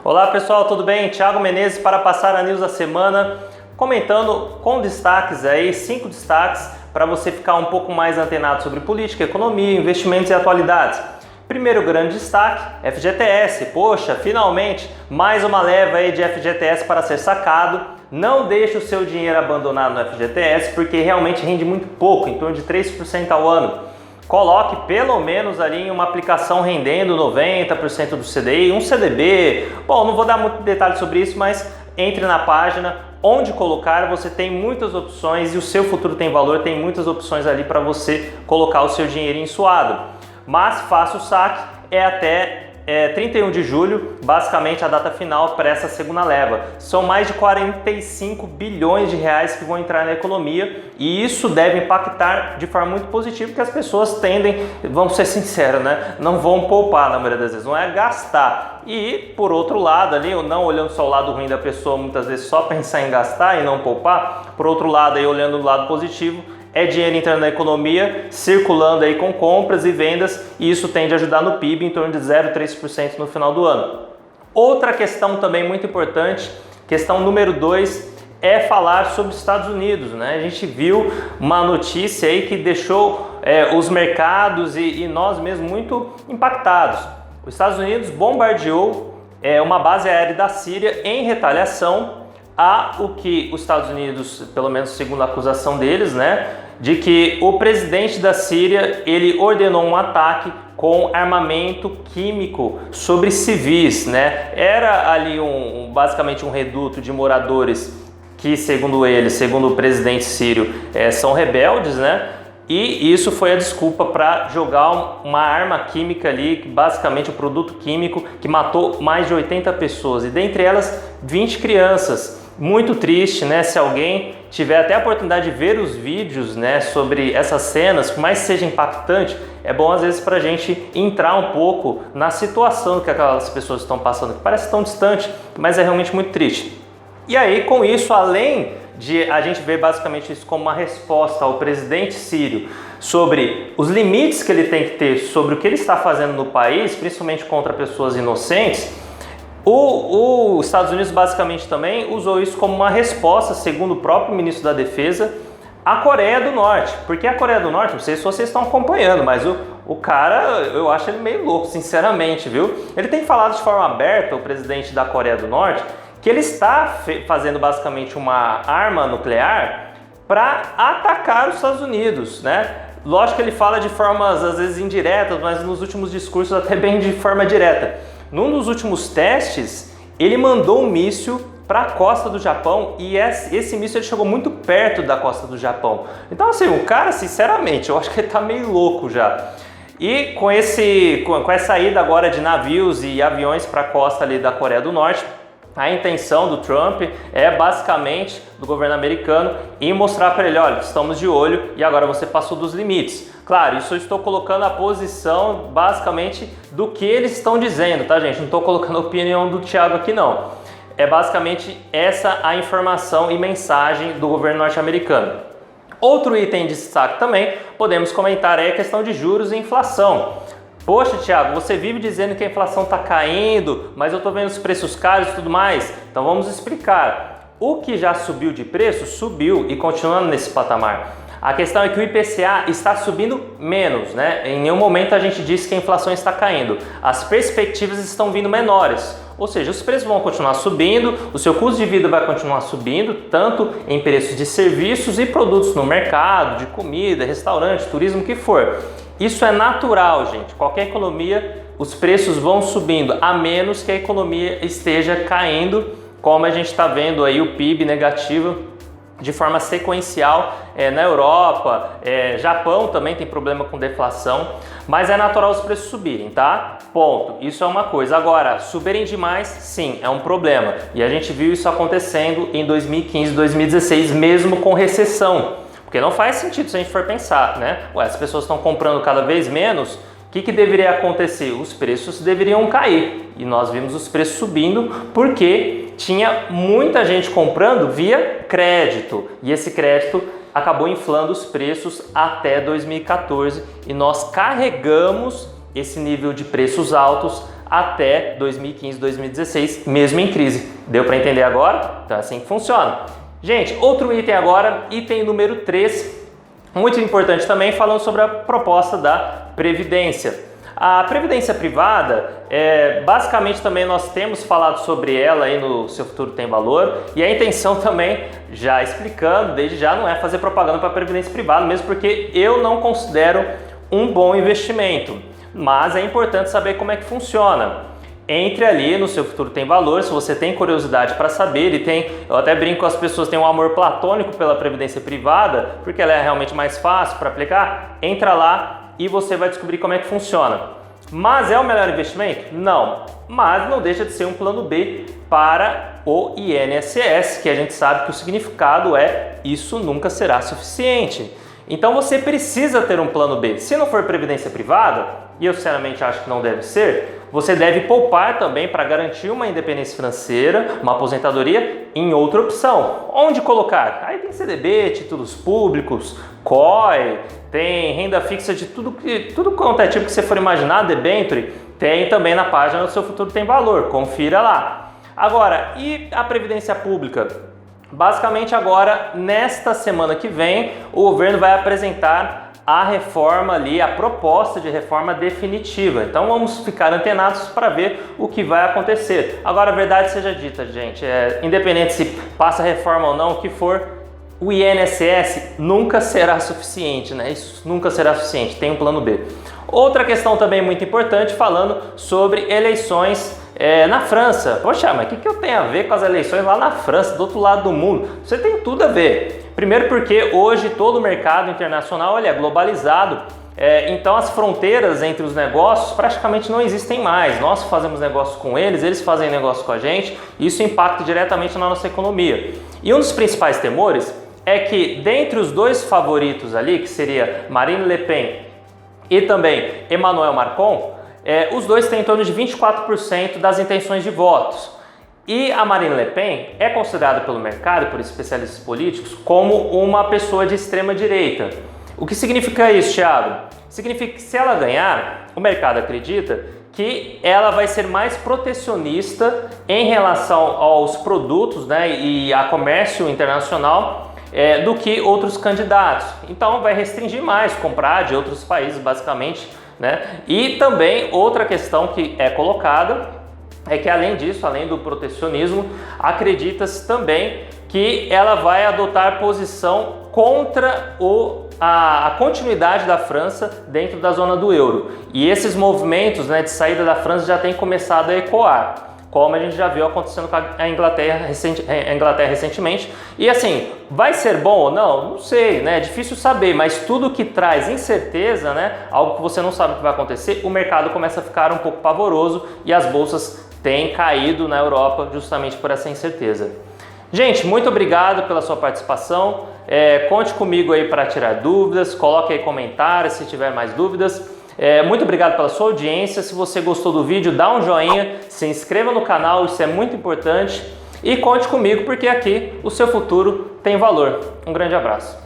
Olá pessoal, tudo bem? Thiago Menezes para passar a news da semana, comentando com destaques aí, 5 destaques para você ficar um pouco mais antenado sobre política, economia, investimentos e atualidades. Primeiro grande destaque, FGTS. Poxa, finalmente mais uma leva aí de FGTS para ser sacado. Não deixe o seu dinheiro abandonado no FGTS porque realmente rende muito pouco, em torno de 3% ao ano. Coloque pelo menos ali em uma aplicação rendendo 90% do CDI, um CDB. Bom, não vou dar muito detalhe sobre isso, mas entre na página. Onde colocar, você tem muitas opções e o seu futuro tem valor, tem muitas opções ali para você colocar o seu dinheirinho suado. Mas faça o saque, é até 31 de julho, basicamente a data final para essa segunda leva. São mais de 45 bilhões de reais que vão entrar na economia e isso deve impactar de forma muito positiva, porque as pessoas tendem, vamos ser sinceros, né? Não vão poupar na maioria das vezes, não é gastar. E por outro lado ali, não olhando só o lado ruim da pessoa, muitas vezes só pensar em gastar e não poupar, por outro lado aí olhando o lado positivo, é dinheiro entrando na economia, circulando aí com compras e vendas, e isso tende a ajudar no PIB em torno de 0,3% no final do ano. Outra questão também muito importante, questão número 2, é falar sobre os Estados Unidos, né? A gente viu uma notícia aí que deixou os mercados e nós mesmos muito impactados. Os Estados Unidos bombardeou uma base aérea da Síria em retaliação a o que os Estados Unidos, pelo menos segundo a acusação deles, né, de que o presidente da Síria, ele ordenou um ataque com armamento químico sobre civis, né? Era ali basicamente um reduto de moradores que, segundo ele, segundo o presidente sírio, são rebeldes, né? E isso foi a desculpa para jogar uma arma química ali, basicamente um produto químico que matou mais de 80 pessoas e dentre elas 20 crianças. Muito triste, né? Se alguém tiver até a oportunidade de ver os vídeos, né, sobre essas cenas, por mais que seja impactante, é bom às vezes para a gente entrar um pouco na situação que aquelas pessoas estão passando, que parece tão distante, mas é realmente muito triste. E aí, com isso, além de a gente ver basicamente isso como uma resposta ao presidente sírio sobre os limites que ele tem que ter sobre o que ele está fazendo no país, principalmente contra pessoas inocentes, os Estados Unidos basicamente também usou isso como uma resposta, segundo o próprio ministro da Defesa, à Coreia do Norte. Porque a Coreia do Norte, não sei se vocês estão acompanhando, mas o cara, eu acho ele meio louco, sinceramente, viu? Ele tem falado de forma aberta, o presidente da Coreia do Norte, que ele está fazendo basicamente uma arma nuclear para atacar os Estados Unidos, né? Lógico que ele fala de formas às vezes indiretas, mas nos últimos discursos até bem de forma direta. Num dos últimos testes, ele mandou um míssil para a costa do Japão e esse míssil ele chegou muito perto da costa do Japão. Então assim, o cara, sinceramente, eu acho que ele tá meio louco já. E com essa ida agora de navios e aviões para a costa ali da Coreia do Norte, a intenção do Trump é basicamente, do governo americano, em mostrar para ele, olha, estamos de olho e agora você passou dos limites. Claro, isso eu estou colocando a posição basicamente do que eles estão dizendo, tá gente? Não estou colocando a opinião do Thiago aqui não. É basicamente essa a informação e mensagem do governo norte-americano. Outro item de destaque também, podemos comentar aí a questão de juros e inflação. Poxa, Thiago, você vive dizendo que a inflação está caindo, mas eu estou vendo os preços caros e tudo mais. Então vamos explicar. O que já subiu de preço, subiu e continuando nesse patamar. A questão é que o IPCA está subindo menos, né? Em nenhum momento a gente disse que a inflação está caindo. As perspectivas estão vindo menores. Ou seja, os preços vão continuar subindo, o seu custo de vida vai continuar subindo, tanto em preços de serviços e produtos no mercado, de comida, restaurante, turismo, o que for. Isso é natural, gente. Qualquer economia, os preços vão subindo, a menos que a economia esteja caindo, como a gente está vendo aí o PIB negativo de forma sequencial na Europa, Japão também tem problema com deflação, mas é natural os preços subirem, tá? Ponto. Isso é uma coisa. Agora, subirem demais, sim, é um problema. E a gente viu isso acontecendo em 2015, 2016, mesmo com recessão. Porque não faz sentido se a gente for pensar, né? Ué, as pessoas estão comprando cada vez menos, o que deveria acontecer? Os preços deveriam cair. E nós vimos os preços subindo porque tinha muita gente comprando via crédito. E esse crédito acabou inflando os preços até 2014 e nós carregamos esse nível de preços altos até 2015, 2016, mesmo em crise. Deu para entender agora? Então é assim que funciona. Gente, outro item agora, item número 3, muito importante também, falando sobre a proposta da Previdência. A Previdência Privada, basicamente também nós temos falado sobre ela aí no Seu Futuro Tem Valor, e a intenção também, já explicando, desde já, não é fazer propaganda para a Previdência Privada, mesmo porque eu não considero um bom investimento, mas é importante saber como é que funciona. Entre ali no Seu Futuro Tem Valor, se você tem curiosidade para saber, eu até brinco com as pessoas, tem um amor platônico pela Previdência Privada, porque ela é realmente mais fácil para aplicar, entra lá e você vai descobrir como é que funciona. Mas é o melhor investimento? Não, mas não deixa de ser um plano B para o INSS, que a gente sabe que o significado é isso nunca será suficiente. Então você precisa ter um plano B. Se não for previdência privada, e eu sinceramente acho que não deve ser, você deve poupar também para garantir uma independência financeira, uma aposentadoria em outra opção. Onde colocar? Aí tem CDB, títulos públicos, COI, tem renda fixa de tudo quanto é tipo que você for imaginar, debenture, tem também na página do Seu Futuro Tem Valor, confira lá. Agora, e a Previdência Pública? Basicamente agora, nesta semana que vem, o governo vai apresentar a reforma ali, a proposta de reforma definitiva. Então vamos ficar antenados para ver o que vai acontecer. Agora, a verdade seja dita, gente, independente se passa reforma ou não, o que for, o INSS nunca será suficiente, né? Isso nunca será suficiente, tem um plano B. Outra questão também muito importante, falando sobre eleições na França. Poxa, mas o que eu tenho a ver com as eleições lá na França, do outro lado do mundo? Você tem tudo a ver. Primeiro porque hoje todo o mercado internacional é globalizado, então as fronteiras entre os negócios praticamente não existem mais. Nós fazemos negócio com eles, eles fazem negócio com a gente, e isso impacta diretamente na nossa economia. E um dos principais temores é que dentre os dois favoritos ali, que seria Marine Le Pen e também Emmanuel Macron, os dois têm em torno de 24% das intenções de votos. E a Marine Le Pen é considerada pelo mercado, por especialistas políticos, como uma pessoa de extrema direita. O que significa isso, Thiago? Significa que se ela ganhar, o mercado acredita que ela vai ser mais protecionista em relação aos produtos, né, e a comércio internacional do que outros candidatos. Então vai restringir mais comprar de outros países, basicamente, né? E também outra questão que é colocada é que, além disso, além do protecionismo, acredita-se também que ela vai adotar posição contra a continuidade da França dentro da zona do euro. E esses movimentos, né, de saída da França já têm começado a ecoar, como a gente já viu acontecendo com a Inglaterra recentemente. E assim, vai ser bom ou não? Não sei, né? É difícil saber, mas tudo que traz incerteza, né, algo que você não sabe o que vai acontecer, o mercado começa a ficar um pouco pavoroso e as bolsas têm caído na Europa justamente por essa incerteza. Gente, muito obrigado pela sua participação. Conte comigo aí para tirar dúvidas, coloque aí comentários se tiver mais dúvidas. Muito obrigado pela sua audiência. Se você gostou do vídeo, dá um joinha, se inscreva no canal, isso é muito importante. E conte comigo porque aqui o seu futuro tem valor. Um grande abraço.